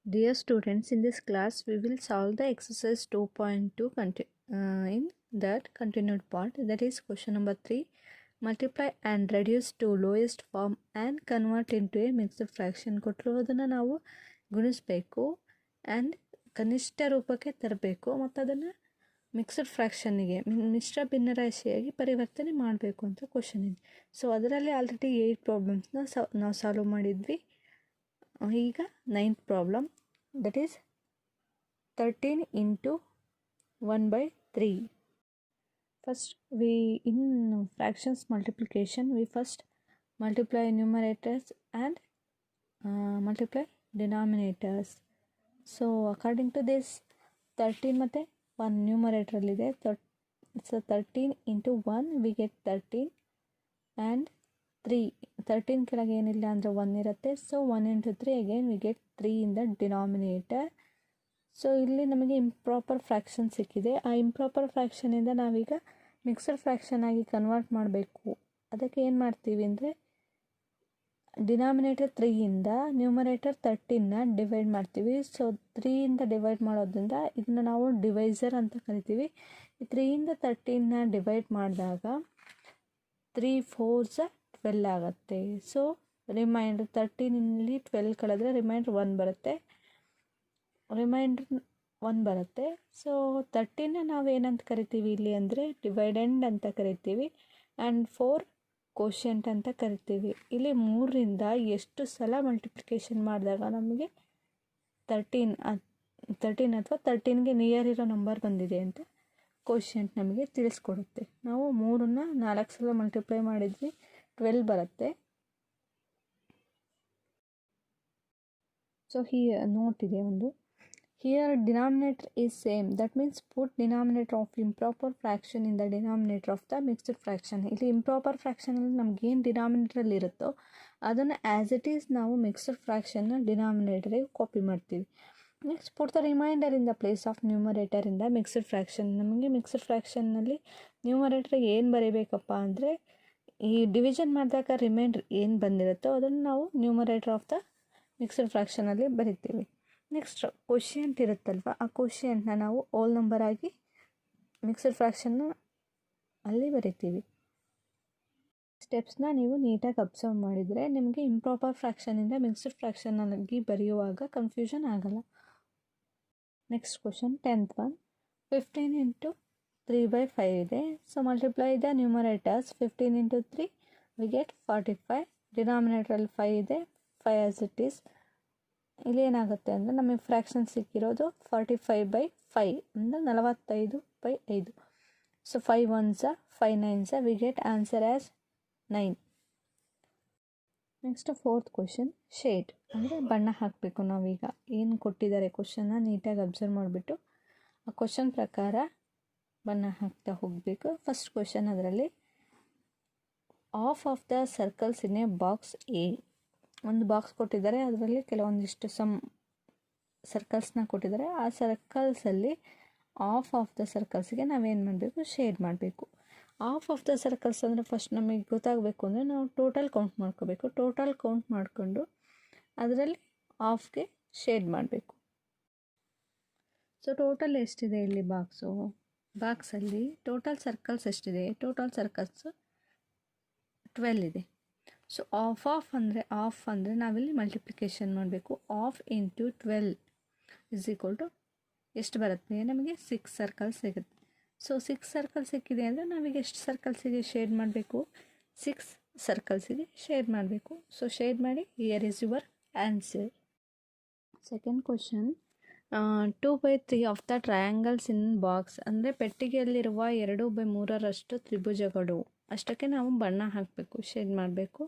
Dear students, in this class we will solve the exercise 2.2 in that continued part, that is question number 3. Multiply and reduce to lowest form and convert into a mixed fraction. ಕೊಟ್ಟಿರೋದನ್ನು ನಾವು ಗುಣಿಸಬೇಕು and ಕನಿಷ್ಠ ರೂಪಕ್ಕೆ ತರಬೇಕು ಮತ್ತು ಅದನ್ನು mixed ಫ್ರ್ಯಾಕ್ಷನ್ನಿಗೆ ಮಿಶ್ರ ಭಿನ್ನರಾಶಿಯಾಗಿ ಪರಿವರ್ತನೆ ಮಾಡಬೇಕು ಅಂತ ಕ್ವಶನ್ ಇದೆ. ಸೊ ಅದರಲ್ಲಿ ಆಲ್ರೆಡಿ 8 ಪ್ರಾಬ್ಲಮ್ಸ್ನ ನಾವು ಸಾಲ್ವ್ ಮಾಡಿದ್ವಿ. ಈಗ 9th problem, that is 13 into 1/3. First we, in fractions multiplication, we first multiply numerators and multiply denominators. So according to this 13 ಮತ್ತೆ 1 numerator ಇದೆ, so 13 into 1 we get 13 and 3. 13 ಕೆಳಗೆ ಏನಿಲ್ಲ ಅಂದರೆ 1 ಇರುತ್ತೆ. So 1 into 3 again we get 3 in the denominator. So ಇಲ್ಲಿ ನಮಗೆ improper fraction ಸಿಕ್ಕಿದೆ. ಆ ಇಂಪ್ರಾಪರ್ ಫ್ರ್ಯಾಕ್ಷನಿಂದ ನಾವೀಗ ಮಿಕ್ಸಡ್ ಫ್ರ್ಯಾಕ್ಷನ್ ಆಗಿ ಕನ್ವರ್ಟ್ ಮಾಡಬೇಕು. ಅದಕ್ಕೆ ಏನು ಮಾಡ್ತೀವಿ ಅಂದರೆ ಡಿನಾಮಿನೇಟರ್ 3ಇಂದ ನ್ಯೂಮರೇಟರ್ 13ನ ಡಿವೈಡ್ ಮಾಡ್ತೀವಿ. ಸೊ 3ಇಂದ ಡಿವೈಡ್ ಮಾಡೋದ್ರಿಂದ ಇದನ್ನು ನಾವು ಡಿವೈಸರ್ ಅಂತ ಕರಿತೀವಿ. ಈ 3ಇಂದ 13ನ ಡಿವೈಡ್ ಮಾಡಿದಾಗ 3 4s 12 ಆಗುತ್ತೆ. ಸೊ ರಿಮೈಂಡರ್ 13 12 ಕಳೆದ್ರೆ ರಿಮೈಂಡರ್ 1 ಬರುತ್ತೆ. ಸೊ 13ನ ನಾವು ಏನಂತ ಕರಿತೀವಿ ಇಲ್ಲಿ ಅಂದರೆ ಡಿವೈಡೆಂಡ್ ಅಂತ ಕರಿತೀವಿ ಆ್ಯಂಡ್ 4 ಕೋಶೆಂಟ್ ಅಂತ ಕರಿತೀವಿ. ಇಲ್ಲಿ 3ರಿಂದ ಎಷ್ಟು ಸಲ ಮಲ್ಟಿಪ್ಲಿಕೇಶನ್ ಮಾಡಿದಾಗ ನಮಗೆ 13 ಅಥವಾ 13ಗೆ ನಿಯರ್ ಇರೋ ನಂಬರ್ ಬಂದಿದೆ ಅಂತ ಕೋಶೆಂಟ್ ನಮಗೆ ತಿಳಿಸ್ಕೊಡುತ್ತೆ. ನಾವು 3ನ್ನ 4 ಸಲ ಮಲ್ಟಿಪ್ಲೈ ಮಾಡಿದ್ವಿ, 12 ಬರುತ್ತೆ. ಸೊ ನೋಟ್ ಇದೆ ಒಂದು, here denominator is same, that means put denominator of improper fraction in the denominator of the mixed fraction. ಇಲ್ಲಿ ಇಂಪ್ರಾಪರ್ ಫ್ರ್ಯಾಕ್ಷನಲ್ಲಿ ನಮಗೇನು ಡಿನಾಮಿನೇಟರಲ್ಲಿ ಇರುತ್ತೋ ಅದನ್ನು ಆ್ಯಸ್ ಇಟ್ ಈಸ್ ನಾವು ಮಿಕ್ಸ್ಡ್ ಫ್ರ್ಯಾಕ್ಷನ್ನ ಡಿನಾಮಿನೇಟರಿಗೆ ಕಾಪಿ ಮಾಡ್ತೀವಿ. Next put the reminder in the place of numerator in the mixed fraction. ನಮಗೆ mixed ಫ್ರ್ಯಾಕ್ಷನ್ನಲ್ಲಿ ನ್ಯೂಮರೇಟರ್ಗೆ ಏನು ಬರೀಬೇಕಪ್ಪ ಅಂದರೆ ಈ ಡಿವಿಷನ್ ಮಾಡಿದಾಗ ರಿಮೈಂಡರ್ ಏನು ಬಂದಿರುತ್ತೋ ಅದನ್ನು ನಾವು ನ್ಯೂಮರೇಟರ್ ಆಫ್ ದ ಮಿಕ್ಸ್ಡ್ ಫ್ರ್ಯಾಕ್ಷನಲ್ಲಿ ಬರಿತೀವಿ. ನೆಕ್ಸ್ಟ್ ಕೋಶಿಯಂಟ್ ಇರುತ್ತಲ್ವ, ಆ ಕೋಶಿಯಂಟ್ನ ನಾವು ಓಲ್ ನಂಬರ್ ಆಗಿ ಮಿಕ್ಸ್ಡ್ ಫ್ರ್ಯಾಕ್ಷನ್ನ ಅಲ್ಲಿ ಬರಿತೀವಿ. ಸ್ಟೆಪ್ಸ್ನ ನೀವು ನೀಟಾಗಿ ಅಬ್ಸರ್ವ್ ಮಾಡಿದರೆ ನಿಮಗೆ ಇಂಪ್ರಾಪರ್ ಫ್ರ್ಯಾಕ್ಷನಿಂದ ಮಿಕ್ಸ್ಡ್ ಫ್ರ್ಯಾಕ್ಷನ್ನಾಗಿ ಬರೆಯುವಾಗ ಕನ್ಫ್ಯೂಷನ್ ಆಗಲ್ಲ. Next question 10th one, 15 into 3/5 ಇದೆ. So multiply the numerators. 15 into 3 we get 45. ಡಿನಾಮಿನೇಟ್ರಲ್ಲಿ 5 ಇದೆ, 5 ಆಸ್ ಇಟ್ ಈಸ್. ಇಲ್ಲಿ ಏನಾಗುತ್ತೆ ಅಂದರೆ ನಮಗೆ ಫ್ರ್ಯಾಕ್ಷನ್ ಸಿಕ್ಕಿರೋದು 45/5 ಅಂದರೆ 45/5. So 5 1s 5 9s we get answer as 9. Next 4th question, shade ಅಂದರೆ ಬಣ್ಣ ಹಾಕಬೇಕು. ನಾವೀಗ ಏನು ಕೊಟ್ಟಿದ್ದಾರೆ ಕ್ವಶನ್ನ ನೀಟಾಗಿ ಅಬ್ಸರ್ವ್ ಮಾಡಿಬಿಟ್ಟು ಆ ಕ್ವಶನ್ ಪ್ರಕಾರ ಬಣ್ಣ ಹಾಕ್ತಾ ಹೋಗಬೇಕು. ಫಸ್ಟ್ ಕ್ವಶನ್, ಅದರಲ್ಲಿ of the circles in a box A. ಒಂದು ಬಾಕ್ಸ್ ಕೊಟ್ಟಿದ್ದಾರೆ, ಅದರಲ್ಲಿ ಕೆಲವೊಂದಿಷ್ಟು ಸರ್ಕಲ್ಸ್ನ ಕೊಟ್ಟಿದ್ದಾರೆ. ಆ ಸರ್ಕಲ್ಸಲ್ಲಿ ಆಫ್ ದ ಸರ್ಕಲ್ಸ್ಗೆ ನಾವೇನು ಮಾಡಬೇಕು, ಶೇಡ್ ಮಾಡಬೇಕು. ಆಫ್ ದ ಸರ್ಕಲ್ಸ್ ಅಂದರೆ ಫಸ್ಟ್ ನಮಗೆ ಗೊತ್ತಾಗಬೇಕು ಅಂದರೆ ನಾವು ಟೋಟಲ್ ಕೌಂಟ್ ಮಾಡ್ಕೋಬೇಕು. ಟೋಟಲ್ ಕೌಂಟ್ ಮಾಡಿಕೊಂಡು ಅದರಲ್ಲಿ ಆಫ್ಗೆ ಶೇಡ್ ಮಾಡಬೇಕು. ಸೊ ಟೋಟಲ್ ಎಷ್ಟಿದೆ ಇಲ್ಲಿ ಬಾಕ್ಸಲ್ಲಿ ಟೋಟಲ್ ಸರ್ಕಲ್ಸ್ ಎಷ್ಟಿದೆ? ಟೋಟಲ್ ಸರ್ಕಲ್ಸ್ 12 ಇದೆ. ಸೊ ಆಫ್ ಅಂದರೆ ನಾವಿಲ್ಲಿ ಮಲ್ಟಿಪ್ಲಿಕೇಶನ್ ಮಾಡಬೇಕು. Half into 12 is equal to ಎಷ್ಟು ಬರುತ್ತೆ? ನಮಗೆ 6 ಸರ್ಕಲ್ಸ್ ಸಿಗುತ್ತೆ. ಸೊ 6 ಸರ್ಕಲ್ ಸಿಕ್ಕಿದೆ ಅಂದರೆ ನಾವೀಗ ಎಷ್ಟು ಸರ್ಕಲ್ಸಿಗೆ ಶೇಡ್ ಮಾಡಬೇಕು? 6 ಸರ್ಕಲ್ಸಿಗೆ ಶೇಡ್ ಮಾಡಬೇಕು. ಸೊ ಶೇಡ್ ಮಾಡಿ, here is your answer. Second question, 2/3 of the triangles in box ಅಂದರೆ ಪೆಟ್ಟಿಗೆಯಲ್ಲಿರುವ 2/3 ತ್ರಿಭುಜಗಳು. ಅಷ್ಟಕ್ಕೆ ನಾವು ಬಣ್ಣ ಹಾಕಬೇಕು, ಶೇಡ್ ಮಾಡಬೇಕು.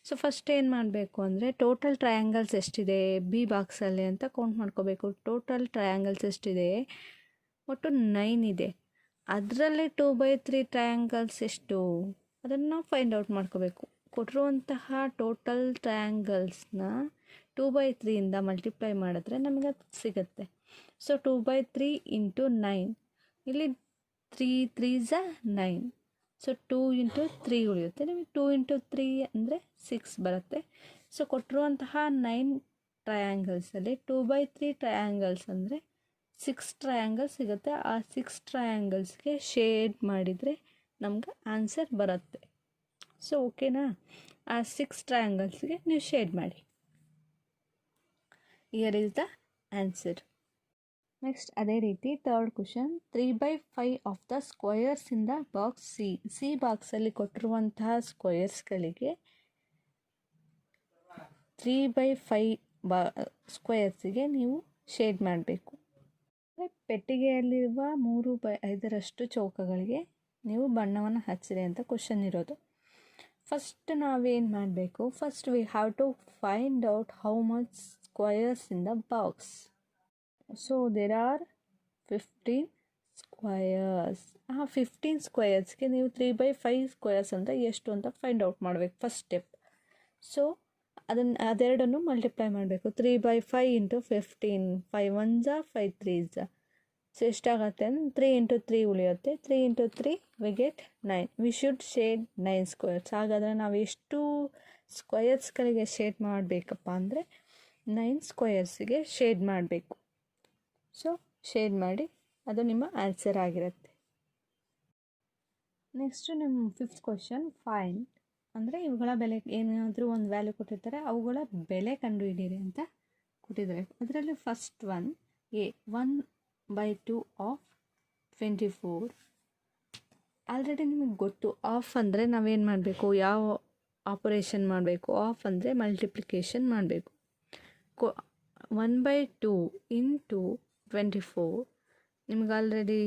ಸೊ ಫಸ್ಟ್ ಏನು ಮಾಡಬೇಕು ಅಂದರೆ ಟೋಟಲ್ ಟ್ರಯಾಂಗಲ್ಸ್ ಎಷ್ಟಿದೆ ಬಿ ಬಾಕ್ಸಲ್ಲಿ ಅಂತ ಕೌಂಟ್ ಮಾಡ್ಕೋಬೇಕು. ಟೋಟಲ್ ಟ್ರಯಾಂಗಲ್ಸ್ ಎಷ್ಟಿದೆ? ಒಟ್ಟು 9 ಇದೆ. ಅದರಲ್ಲಿ 2/3 ಟ್ರಯಾಂಗಲ್ಸ್ ಎಷ್ಟು ಅದನ್ನು ನಾವು ಫೈಂಡ್ ಔಟ್ ಮಾಡ್ಕೋಬೇಕು. ಕೊಟ್ಟಿರುವಂತಹ ಟೋಟಲ್ ಟ್ರಯಾಂಗಲ್ಸ್ನ 2/3ಇಂದ ಮಲ್ಟಿಪ್ಲೈ ಮಾಡಿದ್ರೆ ನಮಗೆ ಅದು ಸಿಗುತ್ತೆ. ಸೊ 2/3 ಇಂಟು 9, ಇಲ್ಲಿ 3 3s 9. ಸೊ 2 ಇಂಟು 3 ಉಳಿಯುತ್ತೆ. ನಿಮಗೆ 2 ಇಂಟು 3 ಅಂದರೆ 6 ಬರುತ್ತೆ. ಸೊ ಕೊಟ್ಟಿರುವಂತಹ 9 ಟ್ರಯಾಂಗಲ್ಸಲ್ಲಿ 2/3 ಟ್ರಯಾಂಗಲ್ಸ್ ಅಂದರೆ 6 ಟ್ರಯಾಂಗಲ್ಸ್ ಸಿಗುತ್ತೆ. ಆ 6 ಟ್ರಯಾಂಗಲ್ಸ್ಗೆ ಶೇಡ್ ಮಾಡಿದರೆ ನಮ್ಗೆ ಆನ್ಸರ್ ಬರುತ್ತೆ. ಸೊ ಓಕೆನಾ, ಆ 6 ಟ್ರಯಾಂಗಲ್ಸ್ಗೆ ನೀವು ಶೇಡ್ ಮಾಡಿ. Here is the answer. Next ಅದೇ ರೀತಿ third question, 3/5 of the squares in the box C ಬಾಕ್ಸಲ್ಲಿ ಕೊಟ್ಟಿರುವಂತಹ ಸ್ಕ್ವಯರ್ಸ್ಗಳಿಗೆ 3/5 ಸ್ಕ್ವಯರ್ಸಿಗೆ ನೀವು ಶೇಡ್ ಮಾಡಬೇಕು. ಪೆಟ್ಟಿಗೆಯಲ್ಲಿರುವ 3/5 ಚೌಕಗಳಿಗೆ ನೀವು ಬಣ್ಣವನ್ನು ಹಚ್ಚಿರಿ ಅಂತ ಕ್ವಶನ್ ಇರೋದು. ಫಸ್ಟ್ ನಾವೇನು ಮಾಡಬೇಕು, first we have to find out how much squares in the box. So there are 15 squares. ಆ 15 ಸ್ಕ್ವಯರ್ಸ್ಗೆ ನೀವು 3/5 ಸ್ಕ್ವಯರ್ಸ್ ಅಂದರೆ ಎಷ್ಟು ಅಂತ ಫೈಂಡ್ ಔಟ್ ಮಾಡಬೇಕು ಫಸ್ಟ್ ಸ್ಟೆಪ್. ಸೊ ಅದೆರಡನ್ನು ಮಲ್ಟಿಪ್ಲೈ ಮಾಡಬೇಕು. 3/5 ಇಂಟು 15, 5 1s 5 3s. ಸೊ ಎಷ್ಟಾಗತ್ತೆ ಅಂದರೆ 3 ಇಂಟು 3 ಉಳಿಯುತ್ತೆ. 3 into 3 we get 9. We should shade 9 squares. ಹಾಗಾದರೆ ನಾವು ಎಷ್ಟು ಸ್ಕ್ವಯರ್ಸ್ಗಳಿಗೆ ಶೇಡ್ ಮಾಡಬೇಕಪ್ಪ ಅಂದರೆ 9 ಸ್ಕ್ವಯರ್ಸಿಗೆ ಶೇಡ್ ಮಾಡಬೇಕು. ಸೊ ಶೇಡ್ ಮಾಡಿ, ಅದು ನಿಮ್ಮ ಆನ್ಸರ್ ಆಗಿರುತ್ತೆ. ನೆಕ್ಸ್ಟು ನಿಮ್ಮ 5th ಕ್ವಶನ್, ಫೈಂಡ್ ಅಂದರೆ ಇವುಗಳ ಬೆಲೆ, ಏನಾದರೂ ಒಂದು ವ್ಯಾಲ್ಯೂ ಕೊಟ್ಟಿರ್ತಾರೆ, ಅವುಗಳ ಬೆಲೆ ಕಂಡುಹಿಡಿಯಿರಿ ಅಂತ ಕೊಟ್ಟಿದ್ದಾರೆ. ಅದರಲ್ಲಿ first one A 1/2 of 24. Already ನಿಮಗೆ ಗೊತ್ತು, ಆಫ್ ಅಂದರೆ ನಾವೇನು ಮಾಡಬೇಕು, ಯಾವ ಆಪರೇಷನ್ ಮಾಡಬೇಕು. ಆಫ್ ಅಂದರೆ ಮಲ್ಟಿಪ್ಲಿಕೇಶನ್ ಮಾಡಬೇಕು. 1/2 ಇಂಟು 24. ನಿಮ್ಗೆ already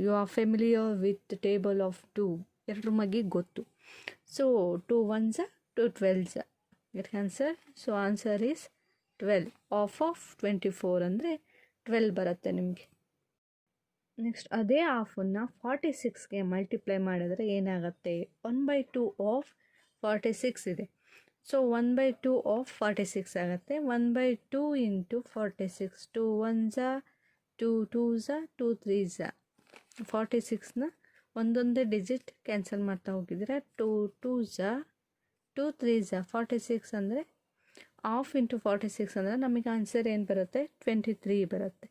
you are familiar with table of 2, ಎರಡರ ಬಗ್ಗೆ ಗೊತ್ತು. So 2 1s 2 12s get answer. So answer is 12. Half 24 ಅಂದರೆ 12 ಬರುತ್ತೆ ನಿಮಗೆ. ನೆಕ್ಸ್ಟ್ ಅದೇ ಆಫನ್ನು 46ಗೆ ಮಲ್ಟಿಪ್ಲೈ ಮಾಡಿದ್ರೆ ಏನಾಗುತ್ತೆ, 1/2 ಆಫ್ 46 ಇದೆ. ಸೊ 1/2 ಆಫ್ 46 ಆಗುತ್ತೆ. 1/2 ಇಂಟು 46, 2 1s 2 2s 2 3s. 46ನ ಒಂದೊಂದೇ ಡಿಜಿಟ್ ಕ್ಯಾನ್ಸಲ್ ಮಾಡ್ತಾ ಹೋಗಿದ್ರೆ 2 2s 2 3s. 46 ಅಂದರೆ ಆಫ್ ಇಂಟು 46 ಅಂದರೆ ನಮಗೆ ಆನ್ಸರ್ ಏನು ಬರುತ್ತೆ, 23 ಬರುತ್ತೆ.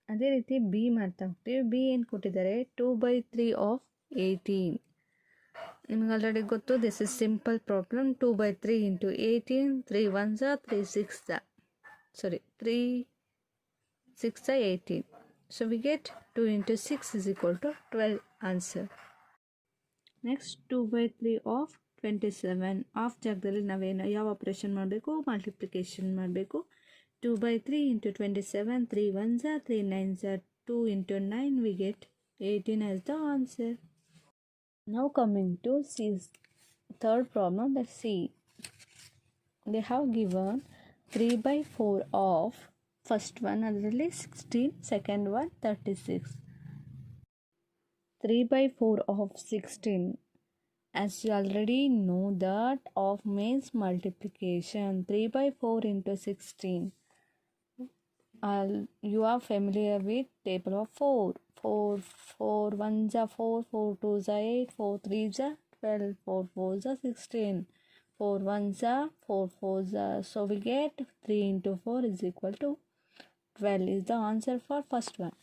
ಅದೇ ರೀತಿ ಬಿ ಮಾಡ್ತಾ ಹೋಗ್ತೀವಿ. ಬಿ ಏನು ಕೊಟ್ಟಿದ್ದಾರೆ, 2/3 ಆಫ್ 18. ನಿಮಗೆ ಆಲ್ರೆಡಿ ಗೊತ್ತು, this is simple problem. 2/3 into 18, 3 1s 3 6s. Sorry 3 6 18. So we get 2 into 6 is equal to 12 answer. Next 2/3 of 27. Of ಜಾಗದಲ್ಲಿ ನಾವೇನು ಯಾವ ಆಪರೇಷನ್ ಮಾಡಬೇಕು, ಮಲ್ಟಿಪ್ಲಿಕೇಶನ್ ಮಾಡಬೇಕು. 2/3 into 27, 3 1s 3 9s 2 into 9, we get 18 as the answer. Now coming to C's third problem. Let's see. They have given 3/4 of first one ಅದರಲ್ಲಿ 16, second one 36. 3/4 of 16. As you already know that of means multiplication. 3/4 into 16. You are familiar with table of 4. 4 1s 4, 4 2s 8, 4 3s 12, 4 4s 16, 4 1s 4 4s. So we get 3 into 4 is equal to 12 is the answer for first one.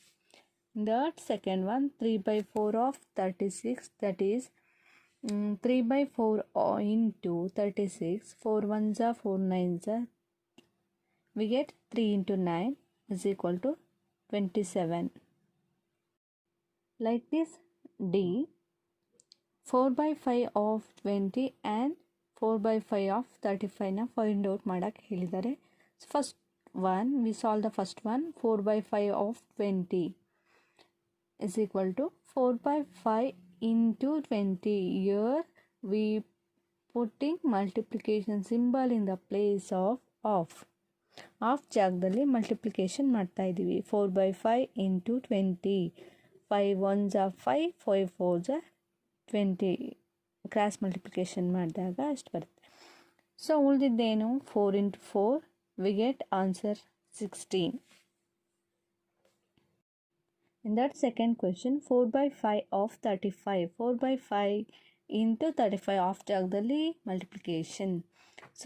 That second one, 3/4 of 36, that is 3/4 into 36, 4 1s 4 9s. We get 3 into 9 is equal to 27. Like this, D 4/5 of 20 and 4/5 of 35 ನ find out ಮಾಡೋಕ್ಕೆ ಹೇಳಿದ್ದಾರೆ. First one, we solve the first one. 4/5 of 20 is equal to 4/5 into 20. Here we putting multiplication symbol in the place of off. Of ಜಾಗದಲ್ಲಿ multiplication ಮಾಡ್ತಾ ಇದ್ದೀವಿ. 4/5 into 20. 5 1s 5, 5 4s 20. Cross multiplication ಮಾಡಿದಾಗ ಅಷ್ಟು ಬರುತ್ತೆ. So ಉಳಿದಿದ್ದೇನು, 4 into 4, we get answer 16. In that second question, 4/5 of 35. 4/5 into 35 of ಜಾಗದಲ್ಲಿ multiplication. So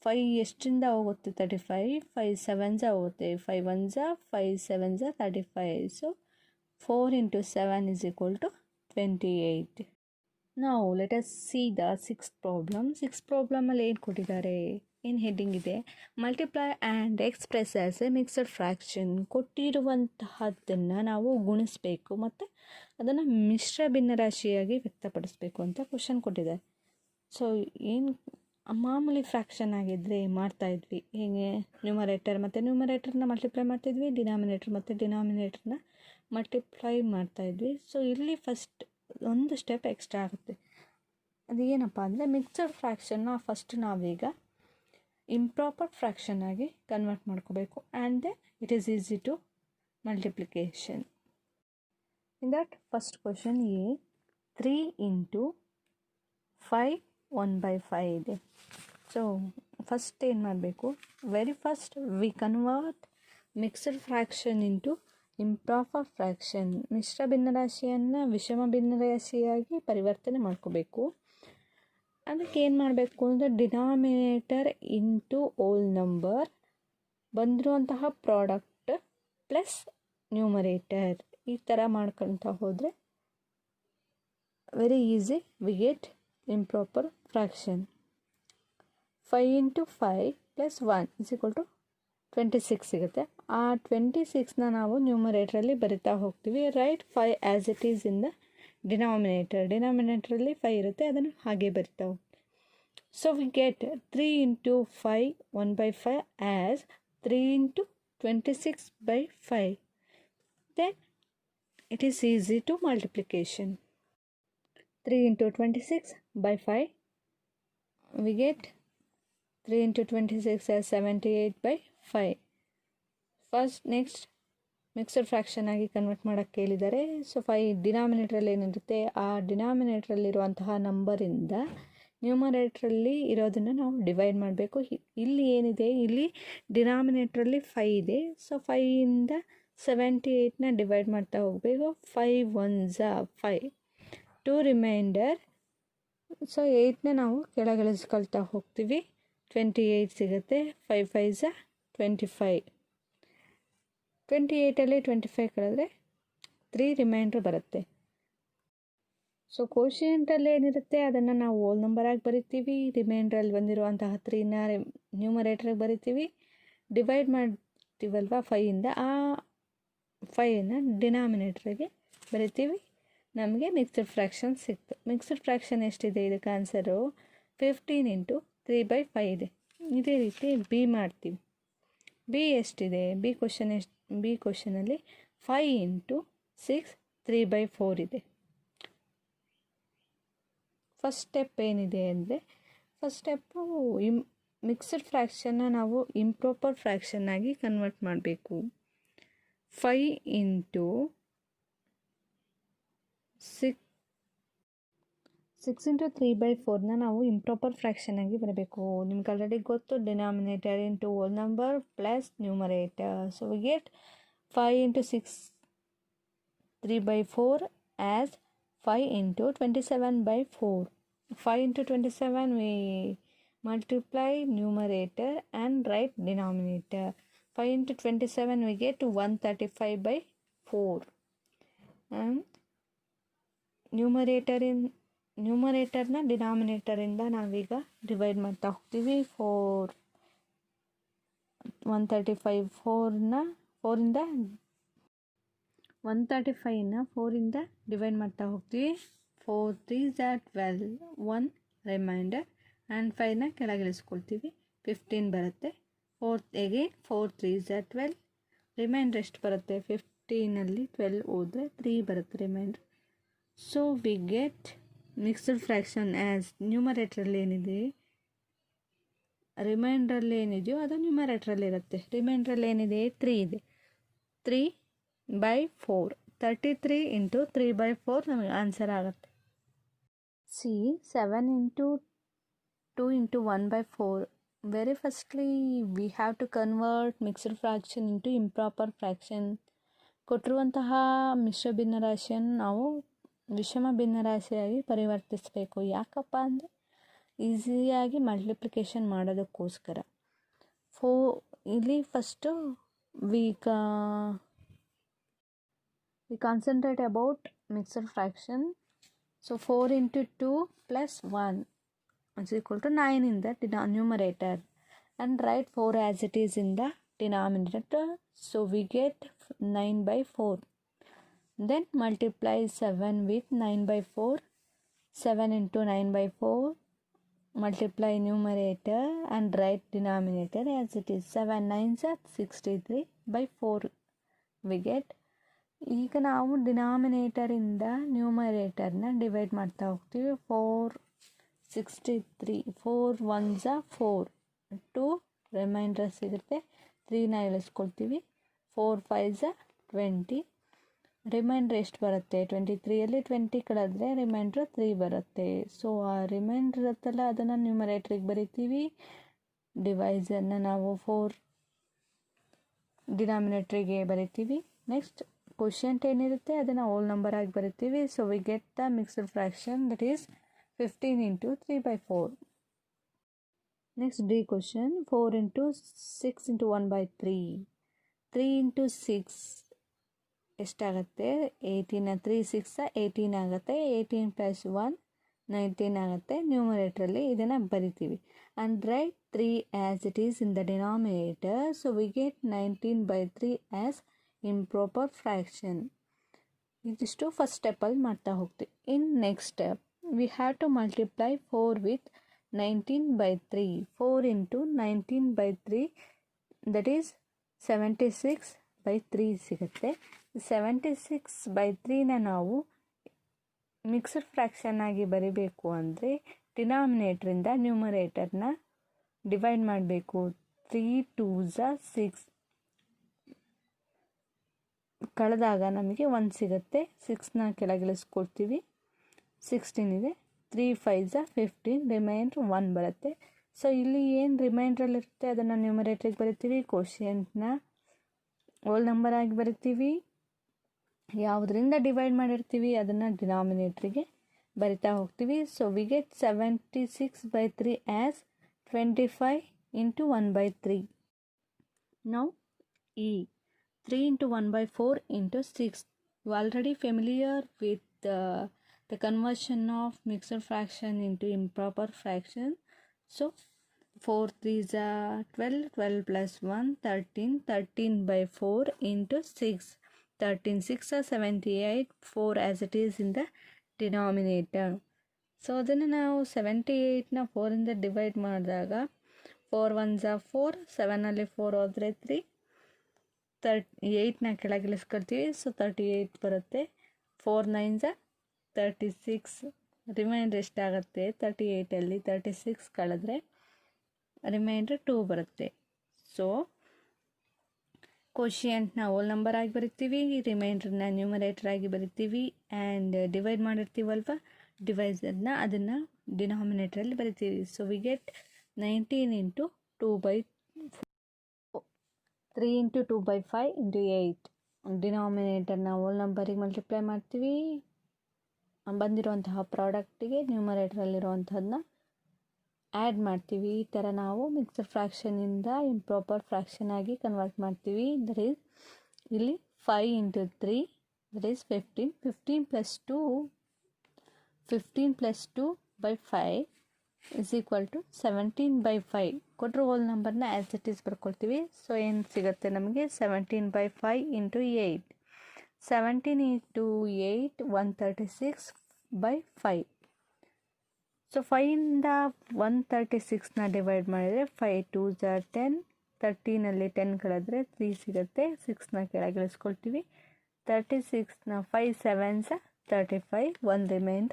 5 ಎಷ್ಟರಿಂದ ಹೋಗುತ್ತೆ 35, 5 7s ಹೋಗುತ್ತೆ, 5 1s 5 7s 35. So 4 into 7 is equal to 28. Now let us see the sixth problem. Sixth problem ಅಲ್ಲಿ ಏನು ಕೊಟ್ಟಿದ್ದಾರೆ, ಏನು heading ಇದೆ, multiply and express as a mixed fraction. ಕೊಟ್ಟಿರುವಂತಹದ್ದನ್ನು ನಾವು ಗುಣಿಸಬೇಕು ಮತ್ತು ಅದನ್ನು ಮಿಶ್ರ ಭಿನ್ನರಾಶಿಯಾಗಿ ವ್ಯಕ್ತಪಡಿಸಬೇಕು ಅಂತ ಕ್ವಶನ್ ಕೊಟ್ಟಿದ್ದಾರೆ. ಸೊ ಏನು ಮಾಮೂಲಿ ಫ್ರ್ಯಾಕ್ಷನ್ ಆಗಿದ್ದರೆ ಮಾಡ್ತಾಯಿದ್ವಿ, ಹೇಗೆ ನ್ಯೂಮರೇಟರ್ ಮತ್ತು ನ್ಯೂಮರೇಟರ್ನ ಮಲ್ಟಿಪ್ಲೈ ಮಾಡ್ತಾಯಿದ್ವಿ, ಡಿನಾಮಿನೇಟರ್ ಮತ್ತು ಡಿನಾಮಿನೇಟರ್ನ ಮಲ್ಟಿಪ್ಲೈ ಮಾಡ್ತಾಯಿದ್ವಿ. ಸೊ ಇಲ್ಲಿ ಫಸ್ಟ್ ಒಂದು ಸ್ಟೆಪ್ ಎಕ್ಸ್ಟ್ರಾ ಆಗುತ್ತೆ. ಅದು ಏನಪ್ಪ ಅಂದರೆ ಮಿಕ್ಸಡ್ ಫ್ರ್ಯಾಕ್ಷನ್ನ ಫಸ್ಟ್ ನಾವೀಗ ಇಂಪ್ರಾಪರ್ ಫ್ರ್ಯಾಕ್ಷನ್ ಆಗಿ ಕನ್ವರ್ಟ್ ಮಾಡ್ಕೋಬೇಕು. And then it is easy to multiplication. In that first question a 3 into 5 1/5 ಇದೆ. ಸೊ ಫಸ್ಟ್ ಏನು ಮಾಡಬೇಕು, very first we convert mixed fraction into improper fraction. ಮಿಶ್ರ ಭಿನ್ನರಾಶಿಯನ್ನು ವಿಷಮ ಭಿನ್ನರಾಶಿಯಾಗಿ ಪರಿವರ್ತನೆ ಮಾಡ್ಕೋಬೇಕು. ಅದಕ್ಕೆ ಏನು ಮಾಡಬೇಕು ಅಂದರೆ ಡಿನಾಮಿನೇಟರ್ ಇಂಟು ಓಲ್ ನಂಬರ್ ಬಂದಿರುವಂತಹ ಪ್ರಾಡಕ್ಟ್ ಪ್ಲಸ್ ನ್ಯೂಮರೇಟರ್, ಈ ಥರ ಮಾಡ್ಕೊಳ್ತಾ ಹೋದರೆ very easy we get improper fraction. 5 into 5 plus 1 is equal to 26 ಸಿಗುತ್ತೆ. ಆ 26ನ ನಾವು ನ್ಯೂಮರೇಟ್ರಲ್ಲಿ ಬರಿತಾ ಹೋಗ್ತೀವಿ. Right 5 as it is in the ಡಿನಾಮಿನೇಟ್ರಲ್ಲಿ 5 ಇರುತ್ತೆ, ಅದನ್ನು ಹಾಗೆ ಬರಿತಾ ಹೋಗ್ತೀವಿ. So we get 3 into 5 1/5 as 3 into 26/5. Then it is easy to multiplication. 3 into 26/5 we get 3 into 26 as 78/5. First next mixed fraction ಆಗಿ ಕನ್ವರ್ಟ್ ಮಾಡೋಕ್ಕೆ ಕೇಳಿದ್ದಾರೆ. ಸೊ 5 ಡಿನಾಮಿನೇಟ್ರಲ್ಲಿ ಏನಿರುತ್ತೆ ಆ ಡಿನಾಮಿನೇಟ್ರಲ್ಲಿರುವಂತಹ ನಂಬರಿಂದ ನ್ಯೂಮರೇಟ್ರಲ್ಲಿ ಇರೋದನ್ನು ನಾವು ಡಿವೈಡ್ ಮಾಡಬೇಕು. ಇಲ್ಲಿ ಏನಿದೆ, ಇಲ್ಲಿ ಡಿನಾಮಿನೇಟ್ರಲ್ಲಿ 5 ಇದೆ. ಸೊ 5ಇಂದ 78ನ ಡಿವೈಡ್ ಮಾಡ್ತಾ ಹೋಗಬೇಕು. 5 1s 5, 2 ರಿಮೈಂಡರ್. ಸೊ 8ನ ನಾವು ಕೆಳಗಿಳಿಸ್ಕೊಳ್ತಾ ಹೋಗ್ತೀವಿ, 28 ಸಿಗುತ್ತೆ. 5 5s 25. 28ಅಲ್ಲಿ 25 ಕಳೆದ್ರೆ 3 ರಿಮೈಂಡರ್ ಬರುತ್ತೆ. ಸೊ ಕೋಶಿಯಂಟಲ್ಲಿ ಏನಿರುತ್ತೆ ಅದನ್ನು ನಾವು ಓಲ್ ನಂಬರಾಗಿ ಬರಿತೀವಿ. ರಿಮೈಂಡ್ರಲ್ಲಿ ಬಂದಿರುವಂತಹ 3ನ ನ್ಯೂಮರೇಟ್ರಿಗೆ ಬರಿತೀವಿ. ಡಿವೈಡ್ ಮಾಡ್ತೀವಲ್ವ 5ಇಂದ, ಆ 5ನ ಡಿನಾಮಿನೇಟ್ರಿಗೆ ಬರಿತೀವಿ. ನಮಗೆ ಮಿಕ್ಸ್ಡ್ ಫ್ರ್ಯಾಕ್ಷನ್ ಸಿಕ್ತು. ಮಿಕ್ಸ್ಡ್ ಫ್ರ್ಯಾಕ್ಷನ್ ಎಷ್ಟಿದೆ ಇದಕ್ಕೆ ಆನ್ಸರು 15 into 3/5 ಇದೆ. ಇದೇ ರೀತಿ ಬಿ ಮಾಡ್ತೀವಿ. ಬಿ ಎಷ್ಟಿದೆ, ಬಿ ಕ್ವಶನಲ್ಲಿ 5 into 6 3/4 ಇದೆ. ಫಸ್ಟ್ ಸ್ಟೆಪ್ ಏನಿದೆ ಅಂದರೆ, ಫಸ್ಟ್ ಸ್ಟೆಪ್ಪು ಮಿಕ್ಸ್ಡ್ ಫ್ರ್ಯಾಕ್ಷನ್ನ ನಾವು ಇಂಪ್ರಾಪರ್ ಫ್ರ್ಯಾಕ್ಷನ್ ಆಗಿ ಕನ್ವರ್ಟ್ ಮಾಡಬೇಕು. 5 into 6 into 3/4ನ ನಾವು ಇಂಪ್ರಾಪರ್ ಫ್ರ್ಯಾಕ್ಷನ್ ಆಗಿ ಬರಬೇಕು. ನಿಮ್ಗೆ ಆಲ್ರೆಡಿ ಗೊತ್ತು, denominator into whole number plus numerator. So we get 5 into 6 3/4 as 5 into 27/4. 5 into 27 we multiply numerator and write denominator. 5 into 27 we get 135/4. and ನ್ಯೂಮರೇಟರ್ನ ಡಿನಾಮಿನೇಟರಿಂದ ನಾವೀಗ divide ಮಾಡ್ತಾ ಹೋಗ್ತೀವಿ. 135ನ 4ಇಂದ ಡಿವೈಡ್ ಮಾಡ್ತಾ ಹೋಗ್ತೀವಿ. 4 3s 12, 1 ರಿಮೈಂಡರ್ ಆ್ಯಂಡ್ 5ನ ಕೆಳಗಿಳಿಸ್ಕೊಳ್ತೀವಿ. 15 ಬರುತ್ತೆ. 4 3s 12, ರಿಮೈಂಡರ್ ಎಷ್ಟು ಬರುತ್ತೆ, 15ಅಲ್ಲಿ 12 ಹೋದರೆ 3 ಬರುತ್ತೆ remainder. So we get mixed fraction as ನ್ಯೂಮರೇಟ್ರಲ್ಲಿ ಏನಿದೆ, ರಿಮೈಂಡ್ರಲ್ಲಿ ಏನಿದೆಯೋ ಅದು ನ್ಯೂಮರೇಟ್ರಲ್ಲಿ ಇರುತ್ತೆ. ರಿಮೈಂಡ್ರಲ್ಲಿ ಏನಿದೆ 3 ಇದೆ. 3/4, 33 into 3/4 ನಮಗೆ ಆನ್ಸರ್ ಆಗುತ್ತೆ. C 7 into 2 into 1/4. Very firstly we have to convert mixed fraction into improper fraction. ಕೊಟ್ಟಿರುವಂತಹ ಮಿಶ್ರ ಭಿನ್ನರಾಶಿಯನ್ನು ನಾವು ವಿಷಮ ಭಿನ್ನರಾಶಿಯಾಗಿ ಪರಿವರ್ತಿಸಬೇಕು. ಯಾಕಪ್ಪ ಅಂದರೆ ಈಸಿಯಾಗಿ ಮಲ್ಟಿಪ್ಲಿಕೇಶನ್ ಮಾಡೋದಕ್ಕೋಸ್ಕರ ಇಲ್ಲಿ first we concentrate about mixer fraction. So 4 into 2 plus 1 is equal to 9 in the numerator, and write 4 as it is in the denominator. So we get 9 by 4. Then multiply 7 with 9 by 4. 7 into 9 by 4. Multiply numerator and write denominator as it is. 7 9s are 63 by 4 we get. ಈಗ ನಾವು ಡಿನಾಮಿನೇಟರಿಂದ ನ್ಯೂಮರೇಟರ್ನ divide ಮಾಡ್ತಾ ಹೋಗ್ತೀವಿ. 463 4 1s 4 2 reminder ಸಿಗುತ್ತೆ. 3ನ ಇಳಿಸ್ಕೊಳ್ತೀವಿ. 4 5s 20. Reminder ಎಷ್ಟು ಬರುತ್ತೆ? 23ಯಲ್ಲಿ 20 ಕಳೆದ್ರೆ reminder 3 ಬರುತ್ತೆ. ಸೊ ಆ ರಿಮೈಂಡ್ರ್ ಇರುತ್ತಲ್ಲ ಅದನ್ನು ನ್ಯೂಮರೇಟ್ರಿಗೆ ಬರಿತೀವಿ. ಡಿವೈಸರ್ನ ನಾವು 4 ಡಿನಾಮಿನೇಟ್ರಿಗೆ ಬರಿತೀವಿ. ನೆಕ್ಸ್ಟ್ ಕ್ವೋಷಿಯಂಟ್ ಏನಿರುತ್ತೆ ಅದನ್ನು ಹೋಲ್ ನಂಬರ್ ಆಗಿ ಬರಿತೀವಿ. So we get the mixed fraction that is 15 into 3 by 4. Next the question. 4 into 6 into 1 by 3. 3 into 6 ಎಷ್ಟಾಗುತ್ತೆ? 18. 3 6 18 ಆಗುತ್ತೆ. 18 plus 1 19 ಆಗುತ್ತೆ. ನ್ಯೂಮರೇಟ್ರಲ್ಲಿ ಇದನ್ನು ಬರಿತೀವಿ. And write 3 as it is in the denominator. So we get 19 by 3 as improper fraction. ಇದಿಷ್ಟು first ಸ್ಟೆಪ್ಪಲ್ಲಿ ಮಾಡ್ತಾ ಹೋಗ್ತೀವಿ. In next step we have to multiply 4 with 19 by 3. 4 into 19 by 3 that is 76 by 3 ಸಿಗುತ್ತೆ. 76 by 3ನ ನಾವು mixed fraction ಆಗಿ ಬರಿಬೇಕು ಅಂದರೆ ಡಿನಾಮಿನೇಟ್ರಿಂದ ನ್ಯೂಮರೇಟರ್ನ divide ಮಾಡಬೇಕು. 3 2s 6 ಕಳೆದಾಗ ನಮಗೆ 1 ಸಿಗುತ್ತೆ. 6ನ ಕೆಳಗಿಳಿಸ್ಕೊಳ್ತೀವಿ. 16 ಇದೆ. 3 5s 15 ರಿಮೈಂಡ್ರ್ 1 ಬರುತ್ತೆ. ಸೊ ಇಲ್ಲಿ ಏನು ರಿಮೈಂಡ್ರಲ್ಲಿರುತ್ತೆ ಅದನ್ನು ನ್ಯೂಮರೇಟ್ರಿಗೆ ಬರಿತೀವಿ. ಕ್ವೋಷಿಯಂಟ್ನ ಹೋಲ್ ನಂಬರ್ ಆಗಿ ಬರಿತೀವಿ. ಯಾವುದರಿಂದ ಡಿವೈಡ್ ಮಾಡಿರ್ತೀವಿ ಅದನ್ನು ಡಿನಾಮಿನೇಟ್ರಿಗೆ ಬರಿತಾ ಹೋಗ್ತೀವಿ. So we get 76 by 3 as 25 into 1 by 3. Now ಈ 3 into 1 by 4 into 6. You already familiar with the conversion of mixed fraction into improper fraction. So 4 3s are 12. 12 plus 1 13. 13 by 4 into 6. 13 6 are 78. 4 as it is in the denominator. So ಅದನ್ನು ನಾವು 78ನ 4ಇಂದ divide ಮಾಡಿದಾಗ 4 1s are 4. 7ಅಲ್ಲಿ 4 ಹೋದರೆ 3. 8ನ ಕೆಳಗಿಳಿಸ್ಕೊಳ್ತೀವಿ. So 38 ಬರುತ್ತೆ. 4 9s 36. Reminder ಎಷ್ಟಾಗುತ್ತೆ? 38ಅಲ್ಲಿ 36 ಕಳೆದ್ರೆ reminder 2 ಬರುತ್ತೆ. So ಕ್ವೋಷಿಯಂಟ್ನ hole number ಆಗಿ ಬರಿತೀವಿ. ರಿಮೈಂಡ್ರನ್ನ ನ್ಯೂಮರೇಟರ್ ಆಗಿ ಬರಿತೀವಿ. ಆ್ಯಂಡ್ ಡಿವೈಡ್ ಮಾಡಿರ್ತೀವಲ್ವ ಡಿವೈಸರ್ನ ಅದನ್ನು ಡಿನಾಮಿನೇಟ್ರಲ್ಲಿ ಬರಿತೀವಿ. So we get 19 into 2 by 3 into 2 by 5 into 8. ಡಿನಾಮಿನೇಟರ್ನ hole ನಂಬರಿಗೆ ಮಲ್ಟಿಪ್ಲೈ ಮಾಡ್ತೀವಿ. ಬಂದಿರುವಂತಹ ಪ್ರಾಡಕ್ಟಿಗೆ ನ್ಯೂಮರೇಟ್ರಲ್ಲಿರುವಂಥದ್ದನ್ನ ಆ್ಯಡ್ ಮಾಡ್ತೀವಿ. ಈ ಥರ ನಾವು ಮಿಕ್ಸ್ಡ್ ಫ್ರ್ಯಾಕ್ಷನಿಂದ ಇಂಪ್ರಾಪರ್ ಫ್ರ್ಯಾಕ್ಷನ್ ಆಗಿ ಕನ್ವರ್ಟ್ ಮಾಡ್ತೀವಿ. ದಟ್ ಈಸ್ ಇಲ್ಲಿ 5 into 3 that is 15. 15 plus 2 by 5 is equal to 17 by 5. ಕೊಟ್ಟರು ಹೋಲ್ ನಂಬರ್ನ ಆ್ಯಸ್ ಇಟ್ ಈಸ್ ಬರ್ಕೊಳ್ತೀವಿ. ಸೊ ಏನು ಸಿಗುತ್ತೆ ನಮಗೆ? 17 by 5 into 8. 17 into 8 136 by 5. So 5ಇಂದ 136ನ divide ಮಾಡಿದರೆ 5 2s are 10. 13ಅಲ್ಲಿ 10 ಕಳೆದ್ರೆ 3 ಸಿಗುತ್ತೆ. 6ನ ಕೆಳಗಿಳಿಸ್ಕೊಳ್ತೀವಿ. 36ನ 5 7s 35. 1 ರಿಮೈಂಡ್.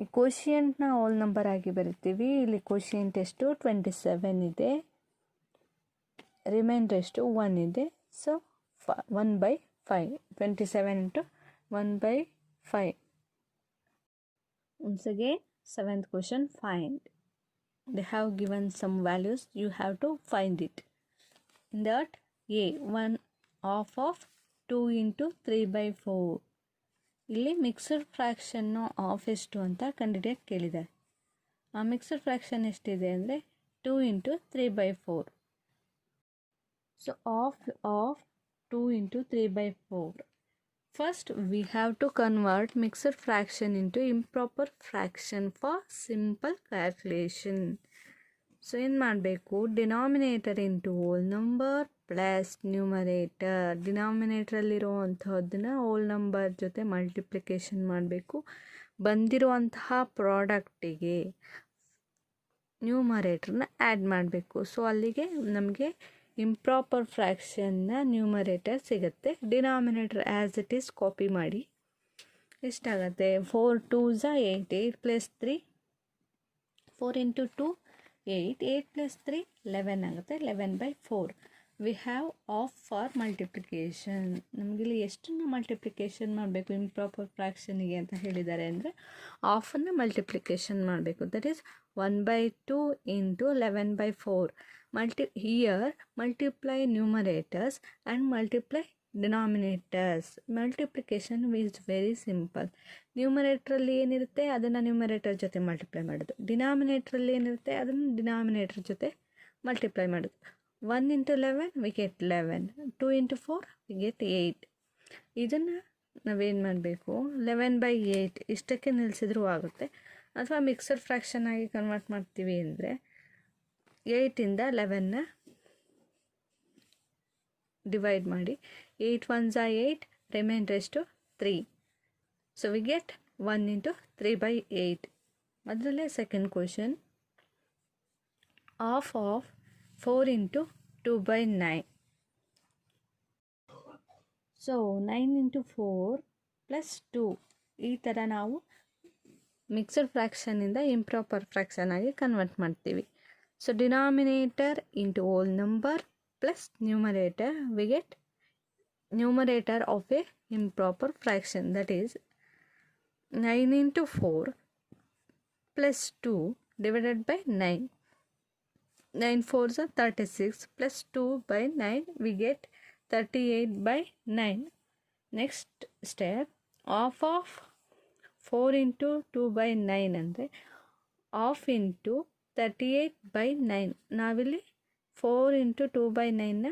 ಈ ಕ್ವೋಷಿಯಂಟ್ನ ಹೋಲ್ ನಂಬರ್ ಆಗಿ ಬರಿತೀವಿ. ಇಲ್ಲಿ ಕ್ವೋಷಿಯಂಟ್ ಎಷ್ಟು? 27 ಇದೆ. ರಿಮೈಂಡರ್ ಎಷ್ಟು? 1 ಇದೆ. So 1 by 5. 27 into 1 by 5. Once again, 7th question, find. They have given some values. You have to find it. In that, A, 1 half of 2 into 3 by 4. ಇಲ್ಲಿ mixed ಫ್ರ್ಯಾಕ್ಷನ್ನು of ಎಷ್ಟು ಅಂತ ಕಂಡುಹಿಡಿಯೋಕ್ಕೆ ಕೇಳಿದ್ದಾರೆ. ಆ ಮಿಕ್ಸ್ಡ್ ಫ್ರ್ಯಾಕ್ಷನ್ ಎಷ್ಟಿದೆ ಅಂದರೆ 2 into 3/4. So of 2 into 3/4. First, we have to convert mixed fraction into improper fraction for simple calculation. So, ಏನು ಮಾಡಬೇಕು, denominator into whole number plus numerator. ಡಿನಾಮಿನೇಟ್ರಲ್ಲಿರುವಂಥದ್ದನ್ನ ಹೋಲ್ ನಂಬರ್ ಜೊತೆ ಮಲ್ಟಿಪ್ಲಿಕೇಶನ್ ಮಾಡಬೇಕು. ಬಂದಿರುವಂತಹ ಪ್ರಾಡಕ್ಟಿಗೆ ನ್ಯೂಮರೇಟರ್ನ ಆ್ಯಡ್ ಮಾಡಬೇಕು. ಸೊ ಅಲ್ಲಿಗೆ ನಮಗೆ ಇಂಪ್ರಾಪರ್ ಫ್ರ್ಯಾಕ್ಷನ್ನ ನ್ಯೂಮರೇಟರ್ ಸಿಗುತ್ತೆ. Denominator as it is copy ಮಾಡಿ. ಎಷ್ಟಾಗುತ್ತೆ, 4 2s 8, 8 + 3 4 ಇಂಟು 2 8, 8 + 3 11 ಆಗುತ್ತೆ. 11/4. We have of for multiplication. ನಮಗಿಲ್ಲಿ ಎಷ್ಟನ್ನು ಮಲ್ಟಿಪ್ಲಿಕೇಶನ್ ಮಾಡಬೇಕು ಇಂಪ್ರಾಪರ್ ಫ್ರ್ಯಾಕ್ಷನಿಗೆ ಅಂತ ಹೇಳಿದ್ದಾರೆ ಅಂದರೆ ಆಫನ್ನು ಮಲ್ಟಿಪ್ಲಿಕೇಶನ್ ಮಾಡಬೇಕು. That is 1/2 into 11/4. Here multiply numerators and multiply denominators. Multiplication is very simple. ನ್ಯೂಮರೇಟ್ರಲ್ಲಿ ಏನಿರುತ್ತೆ ಅದನ್ನು ನ್ಯೂಮರೇಟರ್ ಜೊತೆ ಮಲ್ಟಿಪ್ಲೈ ಮಾಡೋದು. ಡಿನಾಮಿನೇಟ್ರಲ್ಲಿ ಏನಿರುತ್ತೆ ಅದನ್ನು ಡಿನಾಮಿನೇಟರ್ ಜೊತೆ ಮಲ್ಟಿಪ್ಲೈ ಮಾಡೋದು. 1 into 11 we get 11. 2 into 4 we get 8. ಇದನ್ನು ನಾವೇನು ಮಾಡಬೇಕು, 11/8 ಇಷ್ಟಕ್ಕೆ ನಿಲ್ಲಿಸಿದ್ರೂ ಆಗುತ್ತೆ. ಅಥವಾ ಮಿಕ್ಸಡ್ ಫ್ರ್ಯಾಕ್ಷನ್ ಆಗಿ ಕನ್ವರ್ಟ್ ಮಾಡ್ತೀವಿ ಅಂದರೆ 8ಇಂದ 11ನ ಡಿವೈಡ್ ಮಾಡಿ. 8 1s 8, ರಿಮೈಂಡರ್ ಎಷ್ಟು 3. So we get 1 into 3/8. ಅದರಲ್ಲೇ second question, of 4 into 2/9. So 9 into 4 + 2 ಈ ಥರ ನಾವು ಮಿಕ್ಸಡ್ ಫ್ರ್ಯಾಕ್ಷನಿಂದ ಇಂಪ್ರಾಪರ್ ಫ್ರ್ಯಾಕ್ಷನ್ ಆಗಿ ಕನ್ವರ್ಟ್ ಮಾಡ್ತೀವಿ. So denominator into whole number plus numerator, we get numerator of a improper fraction, that is 9 into 4 plus 2 divided by 9. 9 4s are 36 plus 2/9 we get 38/9. Next step, of 4 into 2/9 ಅಂದರೆ of into 38/9. ನಾವಿಲ್ಲಿ 4 into 2/9ನ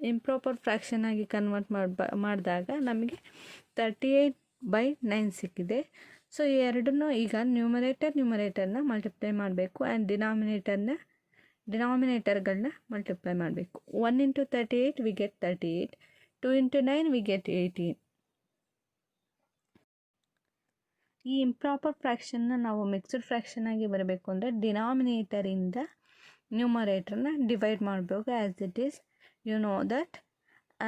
improper fraction ಆಗಿ convert ಮಾಡಿದಾಗ ನಮಗೆ 38/9 ಸಿಕ್ಕಿದೆ. So ಈ ಎರಡನ್ನೂ ಈಗ ನ್ಯೂಮರೇಟರ್ನ multiply ಮಾಡಬೇಕು ಆ್ಯಂಡ್ ಡಿನಾಮಿನೇಟರ್ಗಳನ್ನ ಮಲ್ಟಿಪ್ಲೈ ಮಾಡಬೇಕು. 1 into 38 we get 38, 2 into 9 we get 18. ಈ ಇಂಪ್ರಾಪರ್ ಫ್ರ್ಯಾಕ್ಷನ್ನ ನಾವು ಮಿಕ್ಸ್ಡ್ ಫ್ರ್ಯಾಕ್ಷನ್ ಆಗಿ ಬರಬೇಕು ಅಂದರೆ ಡಿನಾಮಿನೇಟರಿಂದ ನ್ಯೂಮರೇಟರ್ನ ಡಿವೈಡ್ ಮಾಡಬೇಕು. As it is you know that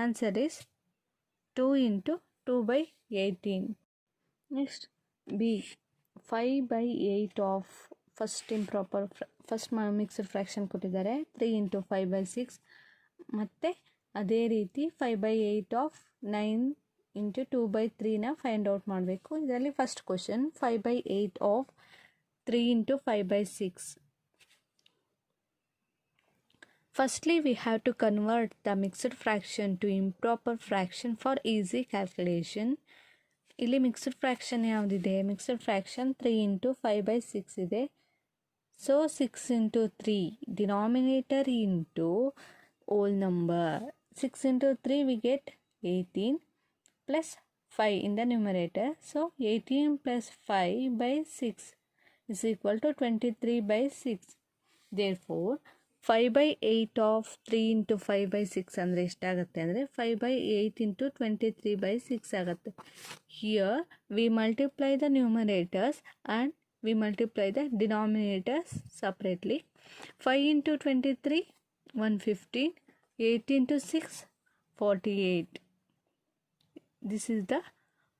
answer is 2 into 2/18. Next B 5/8 of first mixed fraction ಕೊಟ್ಟಿದ್ದಾರೆ. 3 ಇಂಟು 5/6 ಮತ್ತು ಅದೇ ರೀತಿ 5/8 ಆಫ್ 9 ಇಂಟು 2/3ನ ಫೈಂಡ್ ಔಟ್ ಮಾಡಬೇಕು. ಇದರಲ್ಲಿ first question 5/8 of 3 into 5/6. Firstly, we have to convert the mixed fraction to improper fraction for easy calculation. ಇಲ್ಲಿ mixed fraction ಯಾವುದಿದೆ, mixed fraction 3 into 5/6 ಇದೆ. So 6 into 3 denominator into whole number. 6 into 3 we get 18 plus 5 in the numerator. So 18 plus 5/6 is equal to 23/6. Therefore 5/8 of 3 into 5/6 ಅಂದರೆ ಎಷ್ಟಾಗುತ್ತೆ ಅಂದರೆ 5/8 into 23/6 ಆಗುತ್ತೆ. Here we multiply the numerators and we multiply the denominators separately. 5 into 23 115, 8 into 6 48. This is the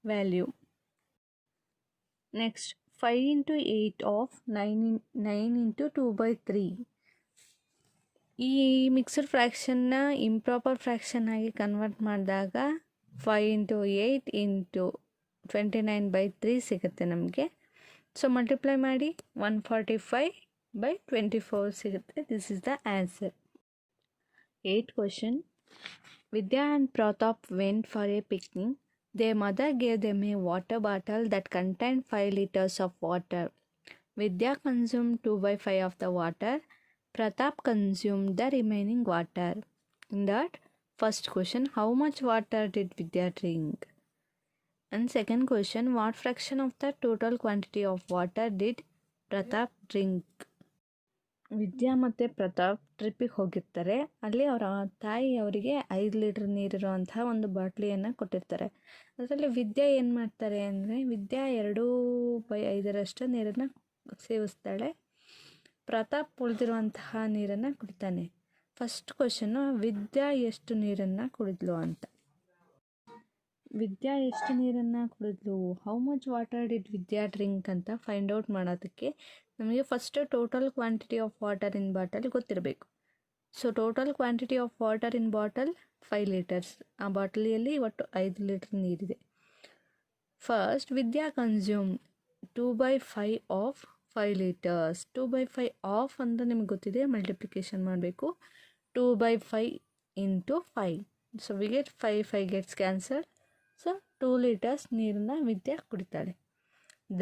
value. Next 5 into 8 of 9 into 2/3. ಈ mixed ಫ್ರ್ಯಾಕ್ಷನ್ನ improper fraction ಆಗಿ convert ಮಾಡಿದಾಗ 5 into 8 into 29/3 ಸಿಗುತ್ತೆ ನಮಗೆ. So multiply ಮಾಡಿ 145/24 ಸಿಗುತ್ತೆ. This is the answer. 8th question. Vidya and Pratap went for a picnic. Their mother gave them a water bottle that contained 5 liters of water. Vidya consumed 2/5 of the water. Pratap consumed the remaining water. In that first question, how much water did Vidya drink? And second question, what fraction of the total quantity of water did Pratap drink? ವಿದ್ಯಾ ಮತ್ತು ಪ್ರತಾಪ್ ಟ್ರಿಪ್ಪಿಗೆ ಹೋಗಿರ್ತಾರೆ. ಅಲ್ಲಿ ಅವರ ತಾಯಿ ಅವರಿಗೆ 5 litre ನೀರಿರುವಂತಹ ಒಂದು ಬಾಟ್ಲಿಯನ್ನು ಕೊಟ್ಟಿರ್ತಾರೆ. ಅದರಲ್ಲಿ ವಿದ್ಯಾ ಏನು ಮಾಡ್ತಾರೆ ಅಂದರೆ, ವಿದ್ಯಾ 2/5 ನೀರನ್ನು ಸೇವಿಸ್ತಾಳೆ. ಪ್ರತಾಪ್ ಉಳಿದಿರುವಂತಹ ನೀರನ್ನು ಕುಡಿತಾನೆ. ಫಸ್ಟ್ ಕ್ವಶನ್ನು, ವಿದ್ಯಾ ಎಷ್ಟು ನೀರನ್ನು ಕುಡಿದ್ಲು ಅಂತ. ವಿದ್ಯಾ ಎಷ್ಟು ನೀರನ್ನು ಕುಡಿದ್ಲು, how much water did Vidya drink ಅಂತ ಫೈಂಡ್ ಔಟ್ ಮಾಡೋದಕ್ಕೆ ನಮಗೆ first total quantity of water in bottle ಗೊತ್ತಿರಬೇಕು. So total quantity of water in bottle 5 litres. ಆ ಬಾಟಲಿಯಲ್ಲಿ ಒಟ್ಟು 5 ಲೀಟರ್ ನೀರಿದೆ. First Vidya consume 2/5 of 5 litres. 2/5 of ಅಂತ ನಿಮ್ಗೆ ಗೊತ್ತಿದೆ, ಮಲ್ಟಿಪ್ಲಿಕೇಶನ್ ಮಾಡಬೇಕು. 2/5 into 5. So we get 5 gets cancelled. So 2 litres ನೀರನ್ನ ವಿದ್ಯಾ ಕುಡಿತಾಳೆ.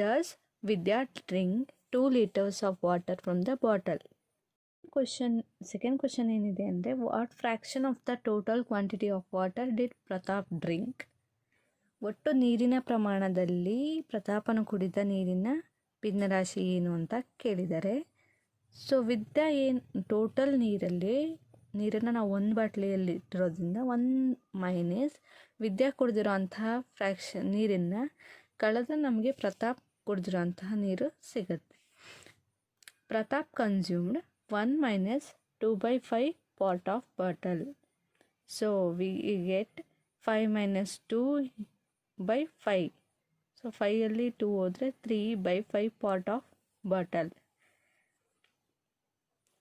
Thus Vidya drink 2 liters of water from the bottle. Second question ಏನಿದೆ ಅಂದರೆ, what fraction of the total quantity of water did Pratap drink? ಒಟ್ಟು ನೀರಿನ ಪ್ರಮಾಣದಲ್ಲಿ ಪ್ರತಾಪನು ಕುಡಿದ ನೀರಿನ ಭಿನ್ನರಾಶಿ ಏನು ಅಂತ ಕೇಳಿದ್ದಾರೆ. ಸೊ ವಿದ್ಯಾ ಟೋಟಲ್ ನೀರನ್ನು ನಾವು ಒಂದು ಬಾಟ್ಲಿಯಲ್ಲಿ ಇಟ್ಟಿರೋದ್ರಿಂದ 1 ಮೈನಸ್ ವಿದ್ಯಾ ಕುಡಿದಿರೋ ಅಂತಹ ಫ್ರ್ಯಾಕ್ಷನ್ ನೀರನ್ನು ಕಳೆದ ನಮಗೆ ಪ್ರತಾಪ್ ಕುಡಿದಿರೋ ಅಂತಹ ನೀರು ಸಿಗುತ್ತೆ. Pratap consumed 1 minus 2/5 pot of bottle. So we get 5 minus 2/5. So 5ಅಲ್ಲಿ 2 ಹೋದರೆ 3/5 pot of bottle.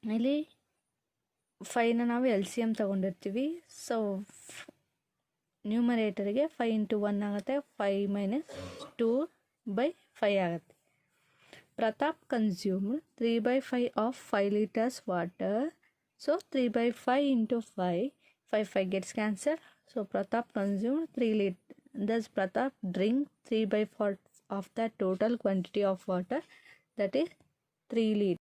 ಇಲ್ಲಿ 5ನ ನಾವು LCM ತಗೊಂಡಿರ್ತೀವಿ. ಸೊ ನ್ಯೂಮರೇಟರ್ಗೆ 5 into 1 ಆಗುತ್ತೆ. 5 minus 2/5 ಆಗುತ್ತೆ. Pratap consumed 3/5 of 5 liters water. So 3/5 into 5. 5 gets cancelled. So Pratap consumed 3 liters. Thus Pratap drink 3/4 of the total quantity of water, that is 3 liters.